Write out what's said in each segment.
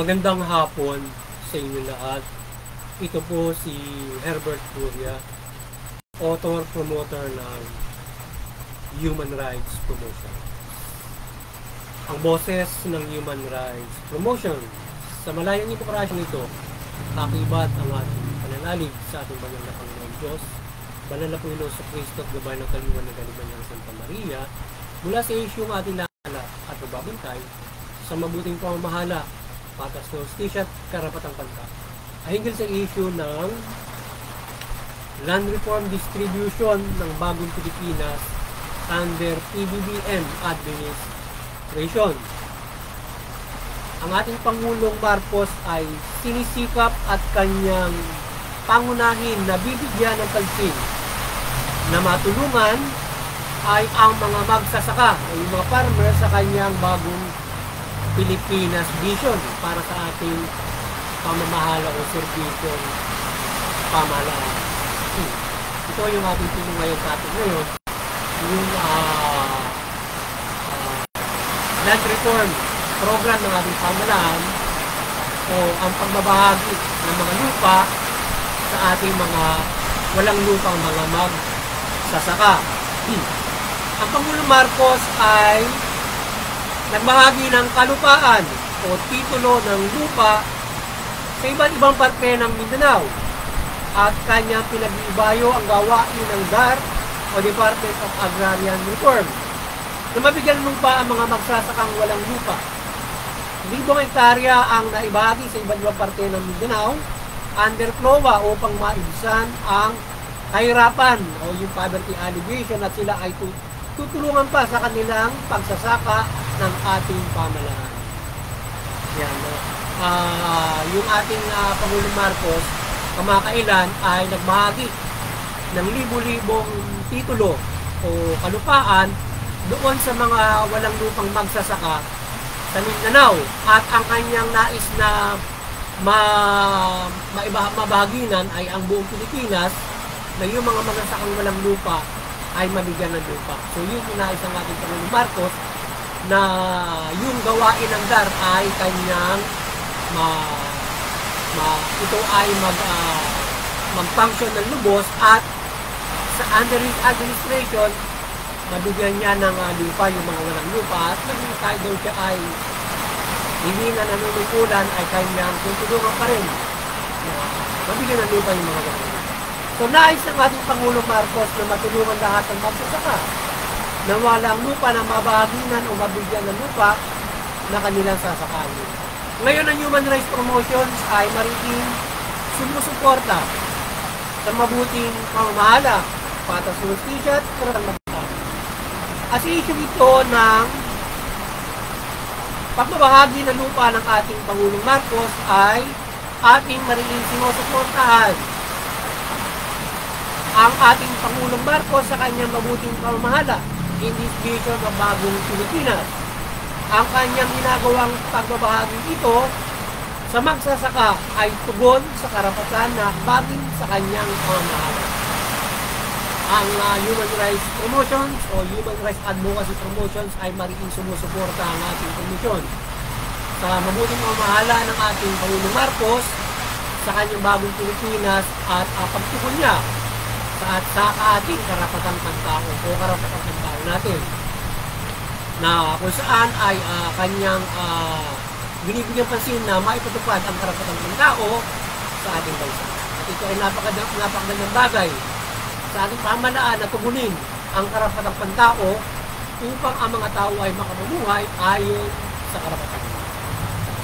Magandang hapon sa inyo lahat. Ito po si Herbert Curia, author-promoter ng Human Rights Promotion. Ang boses ng Human Rights Promotion sa malayang inkorporasyon ito, kakibat ang ating pananalig sa ating banal na Panginoon Diyos, banal na Panginoon sa Kristo at gabay ng kaliwan ng Galiban ng Santa Maria, mula sa isyong ating lala at pagbabantay sa mabuting pamamahala, patas na hustisya at karapatang pantao. Ay hinggil sa issue ng land reform distribution ng bagong Pilipinas under PBBM administration. Ang ating Pangulong Marcos ay sinisikap at kanyang pangunahin na bibigyan ng pansin na matulungan ay ang mga magsasaka o yung mga farmer sa kanyang bagong Pilipinas vision para sa ating pamamahala o serbisyong pamahalaan. Ito yung ating tulong ngayon sa atin ngayon, yung land reform program ng ating pamahalaan o ang pagbabahagi ng mga lupa sa ating mga walang lupang mga magsasaka. Ang Pangulong Marcos ay nagbahagi ng kalupaan o titulo ng lupa sa iba't ibang parte ng Mindanao at kanyang pinag-iibayo ang gawain ng DAR o Department of Agrarian Reform na mabigyan ng lupa ang mga magsasakang walang lupa. 1,000 hektarya ang naibahagi sa iba't ibang parte ng Mindanao under CLOA upang maibisan ang kahirapan o yung poverty alleviation at sila ay tutulungan pa sa kanilang pagsasaka ng ating pamahalaan. Yan. Yung ating Pangulong Marcos, kamakailan ay nagbahagi ng libo-libong titulo o kalupaan doon sa mga walang lupang magsasaka sa Mindanao. At ang kanyang nais na mabahaginan ay ang buong Pilipinas na yung mga magsasakang walang lupa ay mabigyan ng lupa. So yun yung nais ng ating Pangulong Marcos na yung gawain ng DAR ay kanyang ito ay mag-function ng lubos at sa under his administration mabigyan niya ng lupa yung mga walang lupa at kahit daw siya ay hindi na nanunungkulan ay kanyang tutulungan pa rin na mabigyan ng lupa yung mga walang lupa. So nais ng ating Pangulong Marcos na matulungan lahat ng magsasaka na walang lupa na mabahaginan o mabigyan ng lupa na kanilang sasakain. Ngayon ang Human Rights Promotions ay mariing sumusuporta sa mabuting pamamahala, patas na hustisya at karapatang pantao. As issue ito ng pagbabahagi ng lupa ng ating Pangulong Marcos ay ating mariing sinusuportahan ang ating Pangulong Marcos sa kanyang mabuting pamamahala in this vision ng bagong Pilipinas. Ang kanyang ginagawang pagbabahagi ito sa magsasaka ay tugon sa karapatan na baging sa kanyang pamamahala. Ang Human Rights Promotions o Human Rights Advocacy Promotions ay mariing sumusuporta ang ating komisyon sa mabuting pamamahala ng ating Pangulong Marcos sa kanyang bagong Pilipinas at pagtugon niya sa ating karapatang pantao o karapatang pantao natin na kung saan ay kanyang binibigyan pansin na maipatupad ang karapatang pantao sa ating bansa. At ito ay napakagandang bagay sa ating pamahalaan na tugunin ang karapatang pantao upang ang mga tao ay makapamuhay ayon sa karapatan.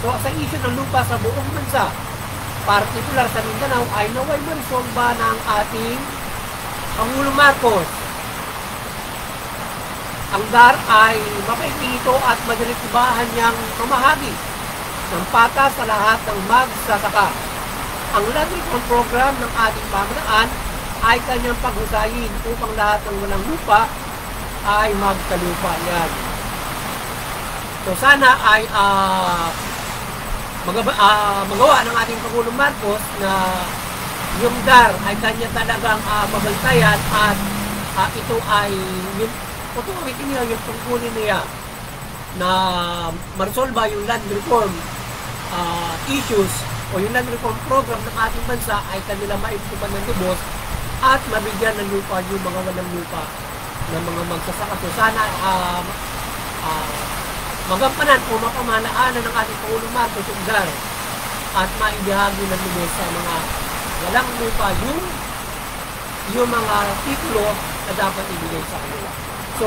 So sa issue ng lupa sa buong bansa, partikular sa Mindanao ay naway marisolba ng ating Pangulong Marcos. Ang DAR ay mapaikito at madiritibahan niyang mamahagi ng patas sa lahat ng magsasaka. Ang land reform program ng ating pamahalaan ay kanyang paghusayin upang lahat ng walang lupa ay magkalupa yan. So sana ay magawa ng ating Pangulong Marcos na yung DAR ay kanya talagang mabantayan at ito ay yung authority niya, yung tungkulin niya na maresolba yung land reform issues o yung land reform program ng ating bansa ay kanila maitupan ng lubos at mabigyan ng lupa yung mga walang lupa ng mga magsasaka. So sana magampanan o mapamahalaan ng ating Pangulong Marcos yung lugar at maibahagi ng lubos sa mga walang lupa yung mga titulo na dapat ibigay sa kanila. So,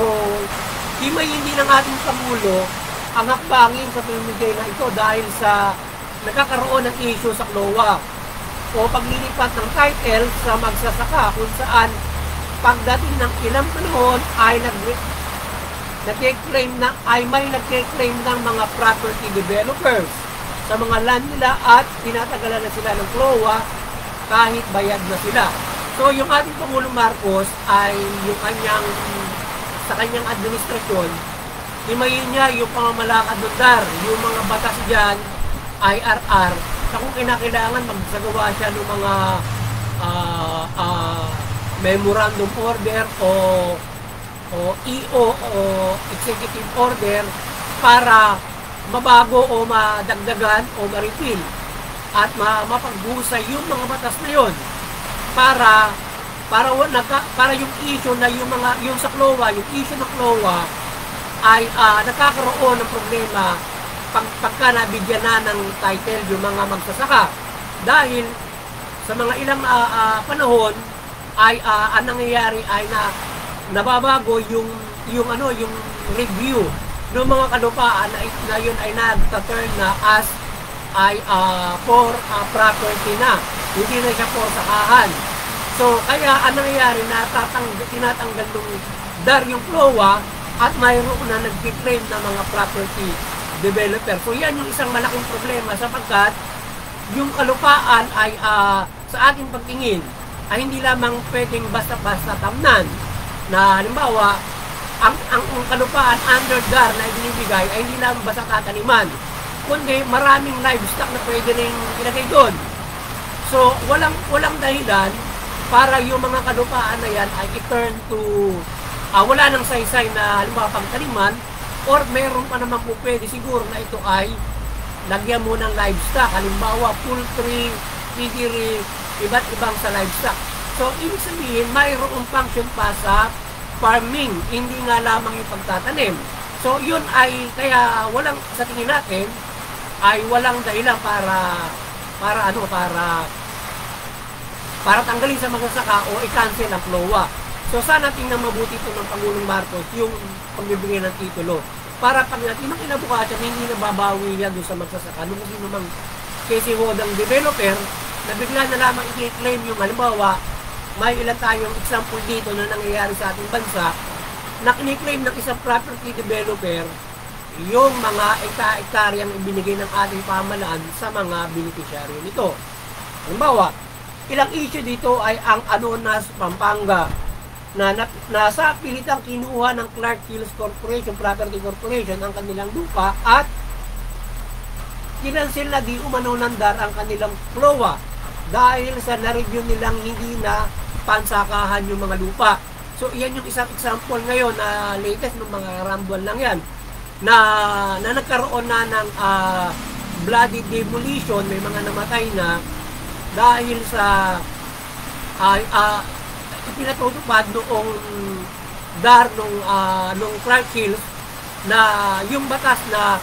hindi ng ating Pangulo ang hakbangin sa pamimigay na ito dahil sa nagkakaroon ng issue sa CLOA o paglilipat ng title sa magsasaka kung saan pagdating ng ilang panahon ay may nagke-claim ng mga property developers sa mga land nila at tinatagalan na sila ng CLOA kahit bayad na sila. So yung ating Pangulong Marcos ay sa kanyang administrasyon, himayin niya yung pamamalakad ng DAR, yung mga batas dyan, IRR, na kung kinakailangan magsagawa siya ng mga memorandum order o EO o executive order para mabago o madagdagan o ma-repeal at mapagbuhusay yung mga batas na yon para yung issue na yung sa CLOA, yung issue ng CLOA ay nakakaroon ng problema pagka nabigyan na ng title yung mga magsasaka dahil sa mga ilang panahon ay ang nangyayari ay nababago yung review ng mga kalupaan na yun ay nagta-turn na as for property na, hindi na siya for sakahan. So kaya ang nangyayari na tinatanggal ng DAR yung CLOA at mayroon na nag-claim na mga property developer. So yan yung isang malaking problema sapagkat yung kalupaan ay sa ating pagtingin ay hindi lamang pwedeng basta-basta tamnan na halimbawa ang kalupaan under DAR na ibinibigay ay hindi lamang basta tataniman kundi maraming livestock na pwede rin ilagay doon. So walang dahilan para yung mga kalupaan na yan ay i-turn to wala nang saysay na halimbawa pagtaniman or meron pa naman po pwede siguro na ito ay lagyan mo ng livestock, halimbawa poultry, piggery, iba't ibang sa livestock. So ibig sabihin mayroong function pa sa farming, hindi nga lamang yung pagtatanim. So yun ay kaya sa tingin natin ay walang dahilan para tanggalin sa magsasaka o i-cancel ang CLOA. So sana tingnan mabuti ito ng Pangulong Marcos yung pagbibigay ng titulo. Para pag natin ng kinabukasan, hindi nababawi yan doon sa magsasaka. Nung kasi namang kasi hodang developer, na bigla na lamang i-claim yung halimbawa, may ilan tayong example dito na nangyayari sa ating bansa, na kiniklaim ng isang property developer yung mga ektaryang ibinigay ng ating pamahalaan sa mga beneficiary nito. Halimbawa, ilang issue dito ay ang Anonas, Pampanga, na nasa pilitang kinuha ng Clark Hills Corporation, Property Corporation ang kanilang lupa at kinansil na di umano ng DAR ang kanilang CLOA dahil sa na-review nilang hindi na pansakahan yung mga lupa. So iyan yung isang example ngayon na latest ng mga rambuan lang yan na nagkaroon na ng bloody demolition, may mga namatay na dahil sa pinatutupad noong DAR nung Clark Hills na yung batas na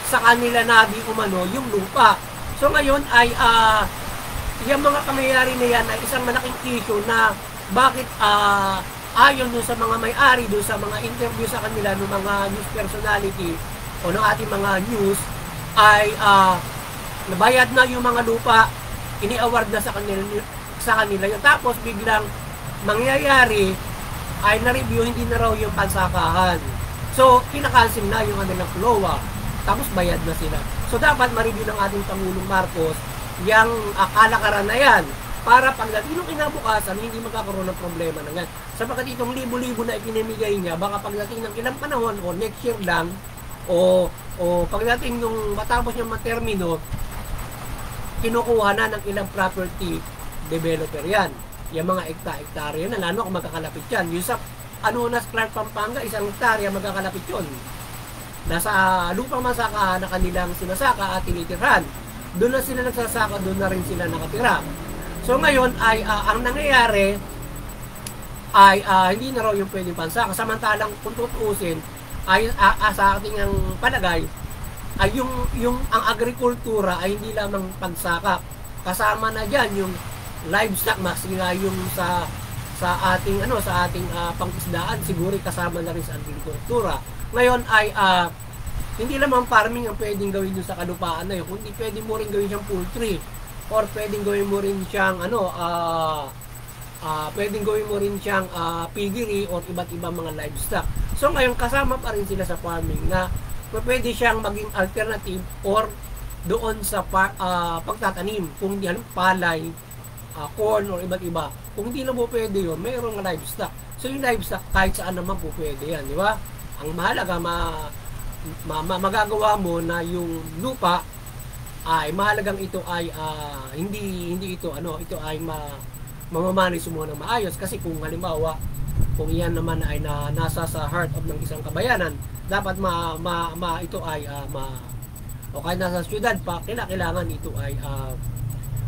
sa kanila na di umano yung lupa. So ngayon ay yung mga pangyayari na yan ay isang malaking issue na bakit ayon doon sa mga may-ari, doon sa mga interview sa kanila ng mga news personality o ng ating mga news ay nabayad na yung mga lupa, ini-award na sa kanila yun. Tapos biglang mangyayari ay na-review, hindi na raw yung pansakahan. So, kinakancel na yung kanilang CLOA. Tapos bayad na sila. So, dapat ma-review ng ating Pangulong Marcos yung kalakaran na yan para pagdating ng kinabukasan, hindi magkakaroon ng problema na yan. Sapagkat itong libo-libo na ipinamigay niya, baka pagdating ng ilang panahon o next year lang o pagdating nung matapos niyang matermino, kinukuha na ng ilang property developer yan. Yung mga hektarya na lalo kung magkakalapit yan. Yung sa Anonas, Clark, Pampanga, isang hektarya magkakalapit yun. Nasa lupang masaka na kanilang sinasaka at tinitirhan. doon na sila nagsasaka, doon na rin sila nakatira. So ngayon ay ang nangyayari ay hindi na raw yung pwedeng pansaka. Samantalang kung tutuusin ay sa ating ang palagay ay yung ang agrikultura ay hindi lamang pansaka. Kasama na diyan yung livestock, mas nga yung sa ating pangisdaan, siguro kasama na rin sa agrikultura. Ngayon ay hindi lamang farming ang pwedeng gawin dun sa kalupaan na yun, kundi pwedeng mo rin gawin siyang poultry, or pwedeng gawin mo rin siyang pwedeng gawin mo rin siyang piggery or iba't ibang mga livestock. So ngayon kasama pa rin sila sa farming na pwede siyang maging alternative or doon sa pagtatanim, kung di palay, corn or iba't iba. Kung hindi na po pwede yun, mayroong livestock. So yung livestock kahit saan naman po pwede yan, di ba? Ang mahalaga magagawa mo na yung lupa ay mahalagang ito ay hindi ito ito ay mamamanage mo ng maayos, kasi kung halimbawa kung iyan naman ay nasa sa heart of ng isang kabayanan, dapat ito ay o kahit nasa syudad pa, kailangan ito ay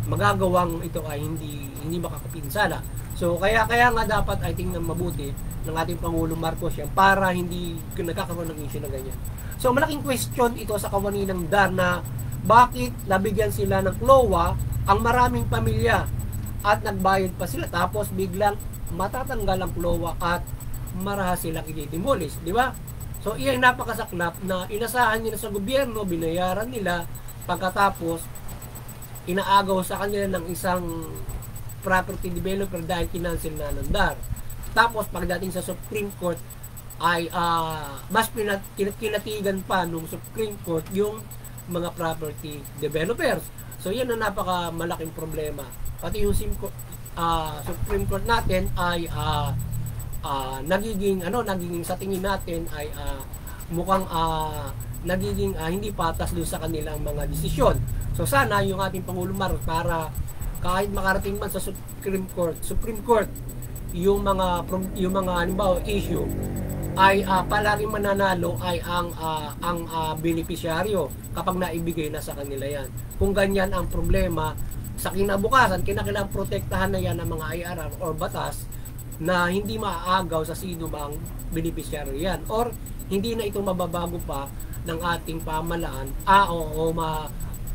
magagawang ito ay hindi makakapinsala. So kaya nga dapat ay tingnan mabuti ng ating Pangulong Marcos yan para hindi nagkakaroon ng issue na ganyan. So malaking question ito sa Kawaninang Dar na bakit nabigyan sila ng CLOA ang maraming pamilya at nagbayad pa sila, tapos biglang matatanggal ang CLOA at marahas silang i-demolish, di ba? So iyan napakasaklap na inasahan nila sa gobyerno, binayaran nila, pagkatapos inaagaw sa kanila ng isang property developer dahil kinancel na ng DAR. Tapos pagdating sa Supreme Court ay mas kinatigan pa nung Supreme Court yung mga property developers. So yan ang napaka malaking problema. Pati yung Supreme Court natin ay nagiging sa tingin natin ay mukhang nagiging hindi patas doon sa kanilang mga desisyon. So sana yung ating Pangulong Marcos, para kahit makarating man sa Supreme Court yung mga halimbawa issue ay palaging mananalo ay ang beneficiaryo kapag naibigay na sa kanila yan. Kung ganyan ang problema sa kinabukasan, kinakailangan protektahan na yan ng mga IRR or batas na hindi maaagaw sa sino bang beneficiaryo yan, or hindi na ito mababago pa ng ating pamahalaan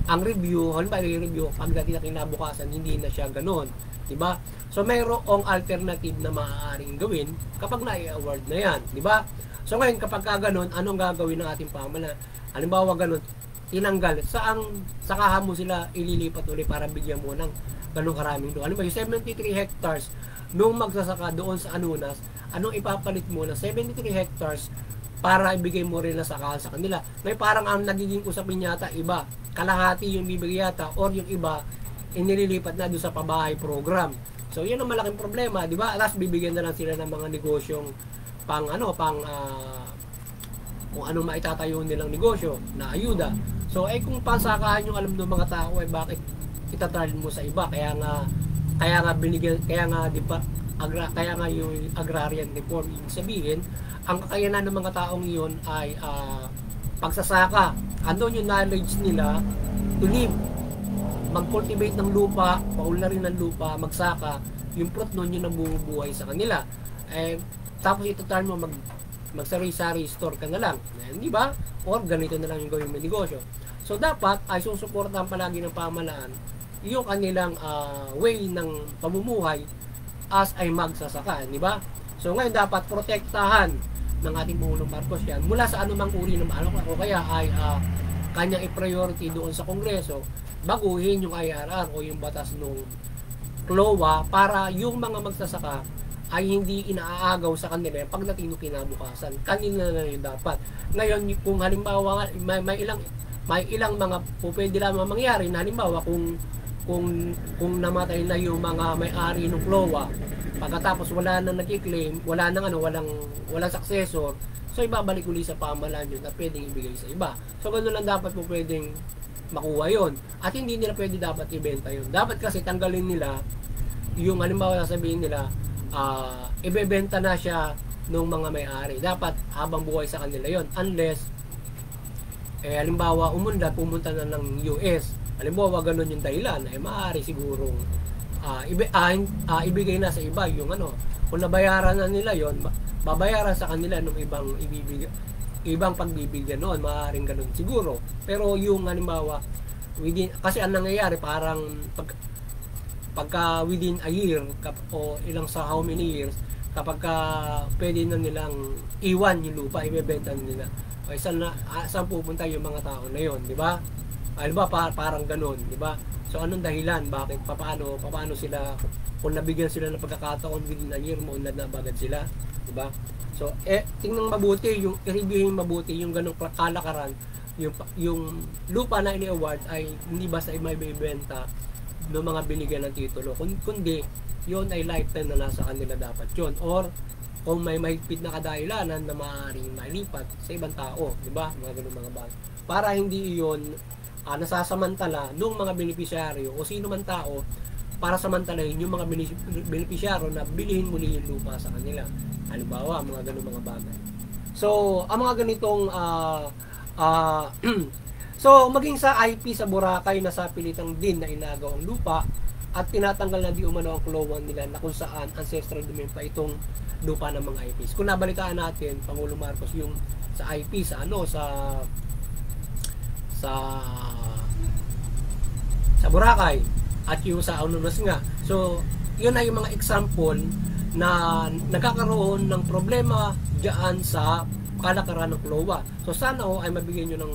ang review, halimbawa yung review pagdating na kinabukasan hindi na siya ganoon, di ba? So mayroong alternative na maaaring gawin kapag na-award na yan, di ba? So ngayon kapag ganoon, anong gagawin ng ating pamahalaan? Halimbawa ganoon, tinanggal, saka mo sila ililipat ulit para bigyan mo ng ganung karaming doon. Halimbawa yung 73 hectares nung magsasaka doon sa Anunas, anong ipapalit mo na 73 hectares para ibigay mo rin na sakahan sa kanila? May parang ang nagiging usapin yata iba, kalahati yung bibigay yata, or yung iba inililipat na doon sa pabahay program. So yan ang malaking problema, di ba? Alas bibigyan na lang sila ng mga negosyong kung anong maitatayo nilang negosyo na ayuda. So kung pansakahan yung alam ng mga tao, ay bakit itatalin mo sa iba? Kaya nga yung agrarian reform, yung sabihin ang kakayanan ng mga taong iyon ay pagsasaka. Andun yung knowledge nila to live, mag-cultivate ng lupa, paularin ng lupa, magsaka, yung fruit nun yung nabubuhay sa kanila. Tapos itatalin mo mag-sari-sari store ka na lang, di ba? Or ganito na lang yung gawin mo negosyo. So dapat ay susuportahan palagi ng pamahalaan yung kanilang way ng pamumuhay as ay magsasaka, di ba? So ngayon dapat protektahan ng ating Pangulong Marcos yan mula sa anumang uri ng o kaya ay kanyang i-priority doon sa Kongreso, baguhin yung IRR o yung batas ng CLOA para yung mga magsasaka ay hindi inaagaw sa kanila pagdating ng kinabukasan. Kanina na yun dapat. Ngayon kung halimbawa may ilang mga pwede lamang mangyari na halimbawa kung namatay na yung mga may-ari ng CLOA, pagkatapos wala nang nagki-claim, walang successor, so ibabalik ulit sa pamahalaan yun at pwedeng ibigay sa iba. So ganoon lang dapat po pwedeng makuha yon. At hindi nila pwede dapat ibenta yun. Dapat kasi tanggalin nila yung halimbawa sabihin nila ibebenta na siya ng mga may-ari. Dapat habang buhay sa kanila yon. Unless halimbawa pumunta na ng US, halimbawa ganun yung dahilan, ay maaari sigurong ibigay na sa iba yung ano. Kung nabayaran na nila yon, babayaran sa kanila nung ibang pagbibigyan noon, maaaring ganun siguro. Pero yung halimbawa, kasi ang nangyayari parang pagka within a year o ilang sa how many years, kapag pwede na nilang iwan yung lupa, ibebenta nila. O saan pupunta yung mga tao na yon, di ba? Di ba parang ganun, di ba? So anong dahilan? Bakit? Paano sila, kung nabigyan sila ng pagkakataon within a year, maunlad na bagad sila, di ba? So tingnan mabuti, i-reviewin mabuti yung ganung kalakaran, yung lupa na ini-award ay hindi basta may ibebenta ng mga binigyan ng titulo, kundi yun ay lifetime na nasa kanila dapat yun, or kung may mahigpit na kadahilanan na maaaring mailipat sa ibang tao, di ba? Mga ganung mga bagay, para hindi yun nasasamantala nung mga benepisyaryo o sino man tao, para samantalahin yung mga benepisyaryo na bilihin muli yung lupa sa kanila. Halimbawa, mga ganung mga bagay. So ang mga ganitong so maging sa IP sa Boracay na sa pilitang din na inagaw ang lupa at tinatanggal na di umano ang klowang nila na kung saan ancestral domain pa itong lupa ng mga IPs. Kung nabalitaan natin, Pangulo Marcos, yung sa IP sa Boracay at yung sa Aunonas nga. So yun ay yung mga example na nagkakaroon ng problema diyan sa kalakaran ng klowa. So sana ay mabigyan nyo ng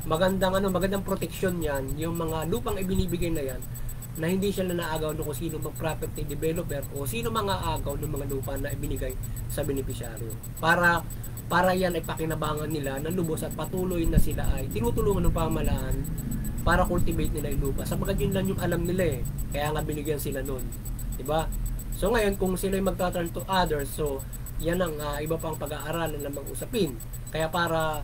magandang proteksyon yan, yung mga lupang ibinibigay na yan, na hindi sila naagaw ng kung sino mang property developer o sino mga agaw ng mga lupa na ibinigay sa benepisyaryo. Para yan ay pakinabangan nila ng lubos at patuloy na sila ay tinutulungan ng pamahalaan para cultivate nila yung lupa. Sapagkat yun lang yung alam nila kaya nga binigyan sila nun. Diba? So ngayon, kung sila ay magtaturn to others, so yan ang iba pang pag-aaralan ng mga usapin. Kaya para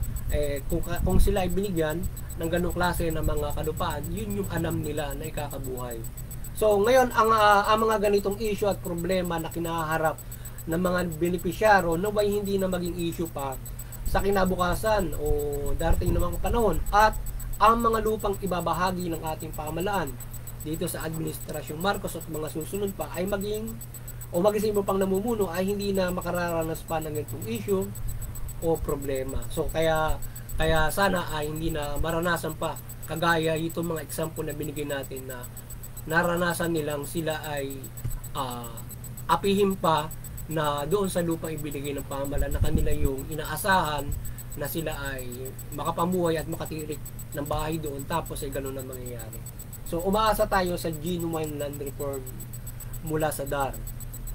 kung sila ay binigyan ng ganung klase ng mga kalupaan, yun yung alam nila na ikakabuhay. So ngayon, ang mga ganitong issue at problema na kinaharap ng mga benepisyaro naway hindi na maging issue pa sa kinabukasan o darating na mga panahon, at ang mga lupang ibabahagi ng ating pamahalaan dito sa Administrasyong Marcos at mga susunod pa ay maging pang namumuno ay hindi na makararanas pa ng itong issue o problema. So kaya sana ay hindi na maranasan pa kagaya itong mga example na binigay natin na naranasan nilang sila ay apihin pa na doon sa lupang ibinigay ng pamahalaan na kanila yung inaasahan na sila ay makapamuhay at makatirik ng bahay doon, tapos ay ganun ang mangyayari. So umaasa tayo sa genuine land reform mula sa DAR.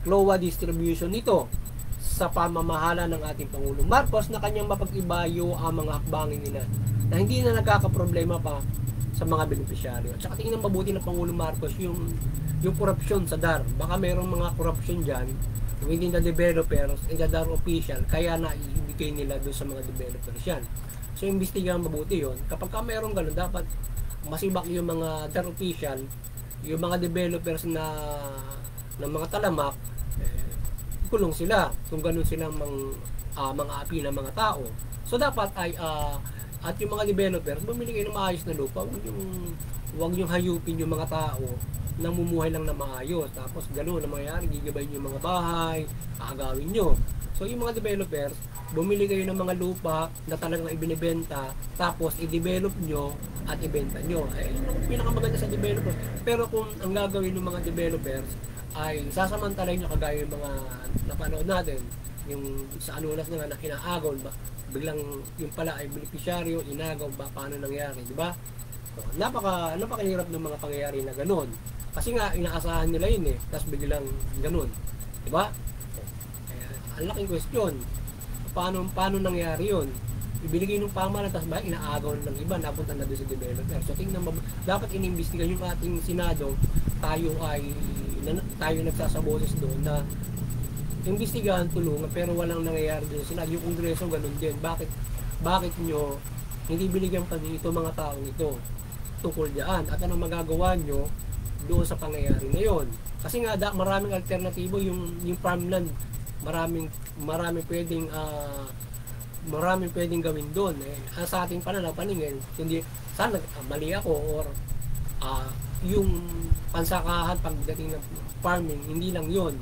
CLOA distribution nito sa pamamahala ng ating Pangulong Marcos na kanyang mapag-ibayo ang mga hakbangin nila na hindi na nagkakaproblema pa sa mga benepisyaryo. At saka tingnan mabuti ng Pangulong Marcos yung korupsyon sa DAR. Baka mayroong mga korupsyon dyan within the developers and the DAR official, kaya naibigay nila doon sa mga developers yan. So imbestigahan mabuti yon. Kapag mayroong ganun, dapat masibak yung mga DAR official, yung mga developers na ng mga talamak, kulong sila kung ganun silang mga api ng mga tao. So dapat ay at yung mga developers bumili kayo ng maayos na lupa, huwag yung hayupin yung mga tao nang mumuhay lang na maayos, tapos gano'n na mangyayari, gigabayin yung mga bahay, aagawin nyo. So yung mga developers, bumili kayo ng mga lupa na talagang ibinibenta, tapos i-develop nyo at ibenta nyo. Yung pinakamaganda sa developers. Pero kung ang gagawin ng mga developers ay sasamantalahin nyo kagaya yung mga napanood natin, yung sa Anunas na nga na inaagaw ba, biglang yung pala ay benepisyaryo, inagaw ba, paano nangyari, di ba? So, napakahirap ng mga pangyayari na ganun. Kasi nga inaasahan nila yun tapos biglang ganun, di ba? Ang laking question, paano nangyari yun? Ibinigay ng pamahalaan, tapos ba inaagaw ng iba, napunta na doon sa developer. So tingnan mo, dapat inimbestigan yung ating Senado, tayo nagsasaboses doon na imbestigahan, tulungan, pero walang nangyayari doon. Yung Kongreso ganun din. Bakit nyo hindi binigyan pa dito mga taong ito tungkol diyan? At anong magagawa nyo doon sa pangyayari na yon? Kasi nga maraming alternatibo yung farmland, maraming pwedeng maraming pwedeng gawin doon. Sa ating paningin, hindi, sana mali ako or yung pansakahan pagdating ng farming, hindi lang yon,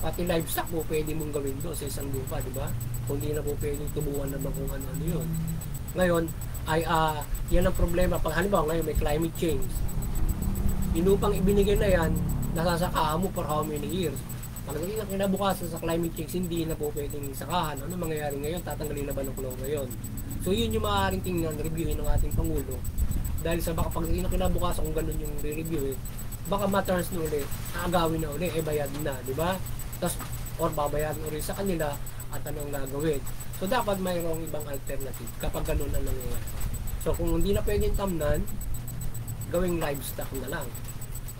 pati livestock mo pwede mong gawin doon sa isang lupa, di ba? Kung hindi na po pwedeng tubuan naman kung ano yun. Ngayon, ay yan ang problema. Pag halimbawa ngayon may climate change, yung lupang ibinigay na yan, nasasakahan mo for how many years? Pagdating na kinabukasan sa climate change, hindi na po pwedeng sakahan. Ano mangyayari ngayon? Tatanggalin na ba ng kloro ngayon? So yun yung maaaring tingnan, reviewin ng ating Pangulo. Dahil sa baka pagdating na kinabukasan kung ganun yung re-review, baka ma-turns na ulit, aagawin na ulit, bayad na, di ba? Tapos, or babayaran ulit sa kanila at anong gagawin. So dapat mayroong ibang alternative kapag ganun ang nangyayari. So kung hindi na pwedeng tamnan, gawing livestock na lang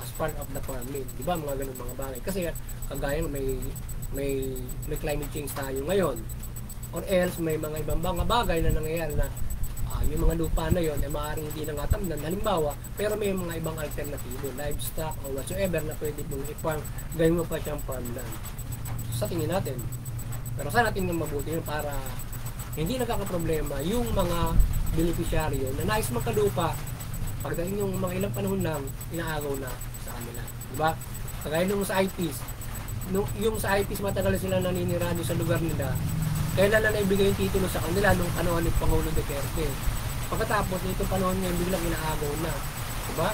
as part of the farming, di ba? Mga ganun mga bagay. Kasi kagaya may climate change tayo ngayon, or else may mga ibang mga bagay na nangyayari na yung mga lupa na yon ay maaaring hindi na nga tamnan, halimbawa, pero may mga ibang alternatibo, livestock or whatsoever na pwede mong i-farm, gawin mo pa siyang farmland. So, sa tingin natin, pero sana natin yung mabuti yun para hindi nagkakaproblema yung mga beneficiaryo na nais magkalupa pagdating yung mga ilang panahon lang inaagaw na sa kanila, di ba? Kagaya nung sa IPs, yung sa IPs matagal sila naninirado sa lugar nila, kailan na naibigay yung titulo sa kanila nung panahon ni Pangulong Duterte. Pagkatapos nito panahon ngayon biglang inaagaw na, di ba?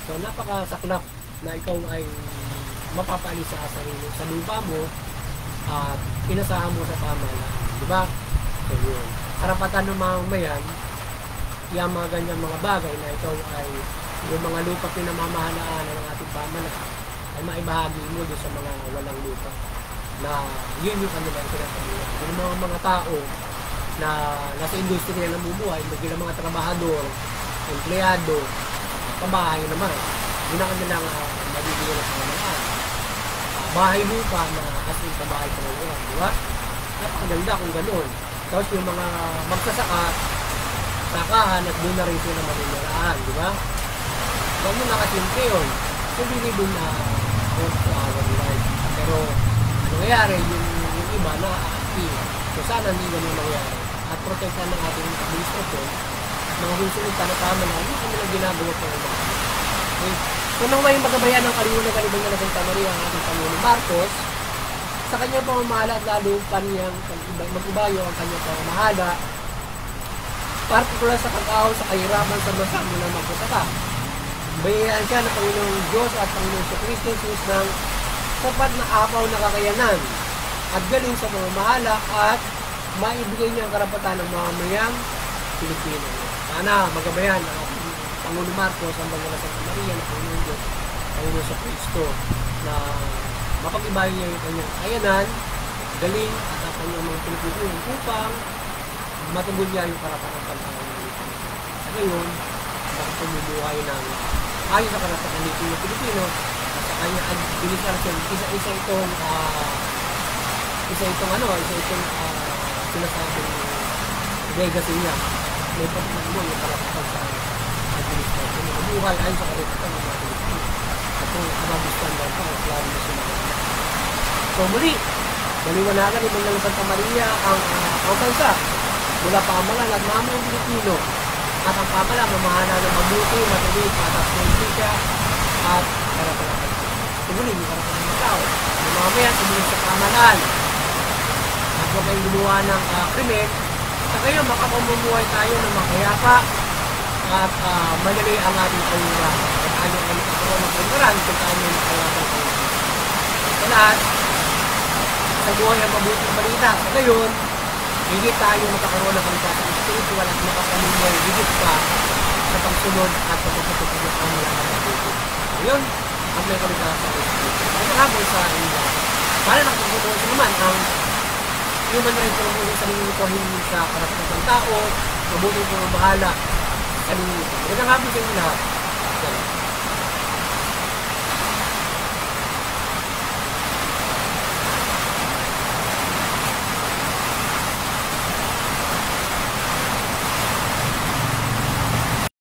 So napakasaklap na ikaw ay mapapaalis sa sarili sa lupa mo at inasahan mo sa pamahalaan, di ba? So yun, karapatan ng mamamayan yung mga ganyan mga bagay na ikaw ay yung mga lupa pinamamahalaan ng ating pamahalaan ay maibahagi mo doon sa mga walang lupa na yun yung kanilang pinapagawa. Yung mga tao na nasa industriya namumuhay, maging mga trabahador, empleyado, kabahay naman, yun ang kanilang mabibigyan ng pamahalaan. Bahay lupa na as in kabahay pangalaman, di ba? Napakaganda kung gano'n. Tapos yung mga magsasaka, sakahan at doon na rin sila maniniraan, di ba? Huwag mo nakasimple yun. So, hindi doon na work sa our life. Pero, nangyayari yung iba na active. So, sana hindi ganun nangyayari. At protektan ng ating administrasyon at mga susunod na tama na hindi kami lang ginagawa po ng mga. Okay. So, nang may magabayan ng kalimunan kalibang na Santa Maria ang ating Pangulong Marcos, sa kanyang pamamahala at lalo kaniyang mag-ibayo ang kanyang pamamahala, partikular sa pag-ahon sa kahirapan sa bansa mula magpasaka. Bayaan siya ng Panginoong Diyos at Panginoong Kristo Jesus ng sapat na apaw na kakayanan at galing sa pamamahala at maibigay niya ang karapatan ng mamamayang Pilipino. Sana magabayan ang Pangulong Marcos, ang Bansa Santa Maria, ng Panginoong Diyos, Panginoong Kristo na mapag-ibayo niya yung kanyang kakayanan, galing at ang kanyang mga Pilipino upang matugon niya yung karapatan ng pagkakaroon. Sa ngayon, bakit pumumuhay ng ayon sa karapatan ng Pilipino at sa kanya administrasyon, isa itong sinasabing legacy niya. May pagkakaroon yung karapatan sa administrasyon. Mabuhay ayon sa karapatan ng mga Pilipino. At kung magustuhan daw pa, klaro na sila. So muli, maliwanagan ni Bansa Santa Maria ang bansa mula pamahalaan at mamayang Pilipino at ang pamahalaan mamahala ng mabuti, matuloy, patas ng istisya at karapatan. Tumulin yung karapatan ng tao. Yung mamaya, tumulin sa pamahalaan at huwag kayong gumawa ng krimen. Sa kayo, makapamumuhay tayo ng makayapa at madali ang ating kalura. At tayo ay nakakaroon ng kaluraan kung tayo ay nakayapa tayo. Sa lahat, sa buhay ang mabuting balita. Sa gayon, higit tayo magkakaroon ng kaligtasan spiritual at makapamumuhay higit pa sa pagsunod at pagpapatupad ng pamahalaan ng Diyos. Ngayon, ang may kaligtasan spiritual. At nakabol sa inyo, para nakapagpupunan naman ang human rights ng mga sa nilulukuhin sa karapatan ng tao, mabuting pamamahala sa nilulukuhin. At nakabol sa inyo lahat,